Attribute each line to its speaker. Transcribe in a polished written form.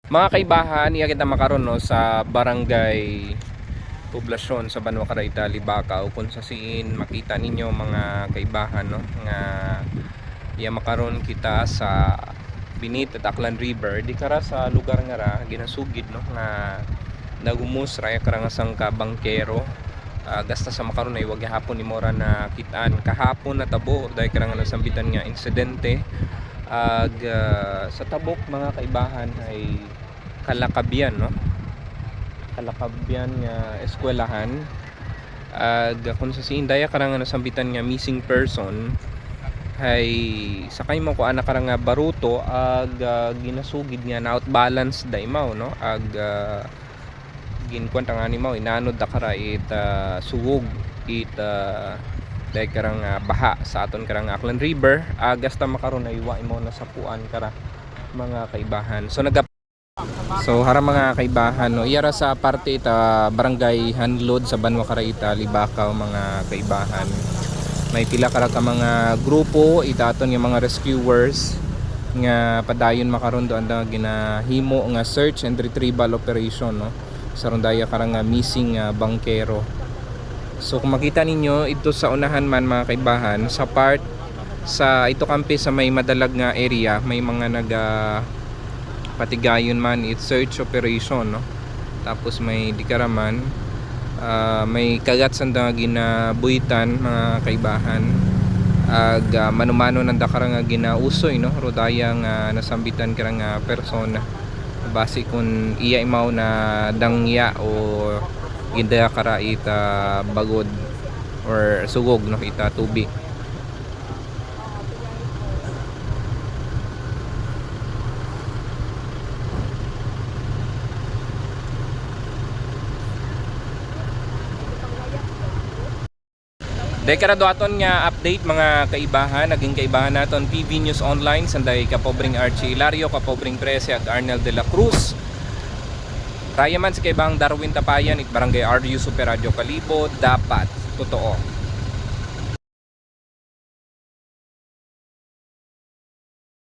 Speaker 1: Mga kaibahan, iya kita makaron no sa barangay poblasyon sa Banwa Caraita, Libacao, kung sa siin makita ninyo mga kaibahan no nga iya makaron kita sa Binit at Aklan River di kara sa lugar nga ra ginasugid no nga nagumus raya karangasang ka bangkero. Gasta sa makaron ay wag hapon ni mora na kitaan kahapon na tabo dahil karang nasambitan nga insidente sa tabok mga kaibahan ay Kalakabian no, Kalakabian nga eskwelahan kung sa siindaya karang nasambitan nga missing person ay sakay mo ko anak karang nga baruto ginasugid nga na outbalance da imaw no ginkwanta nga ni mo inanod da kara it suwog it dahil karang baha sa aton karang Aklan River gasta makaron ay wa imo nasapuan kara mga kaibahan. So hara mga kaibahan no, iyara sa parte ita barangay Hanlod sa Banwa Caraita, Libacao mga kaibahan. May pila kara ka mga grupo itaton nga mga rescuers nga padayon makaron doon ang ginahimo nga search and retrieval operation no. Sa rondaya karang missing bangkero. So kung makita ninyo ito sa unahan man mga kaibahan sa part sa ito kampi sa may madalag nga area may mga patigayon man it search operation no. Tapos may dikaraman may kagat sanda ginabuitan mga kaibahan manumano nang dakara nga ginausoy no rodaya nga nasambitan kara nga persona base kung iya imaw na dangya o ginda kara ita bagod or sugog no ita tubig. Dekara aton nga update mga kaibahan, naging kaibahan naton PV News Online sanday kapobring Archie Hilario, kapobring Prese ag Arnel de la Cruz. Raya man sa kaibang Darwin Tapayan, it barangay RU Super Radio Kalibo, dapat totoo.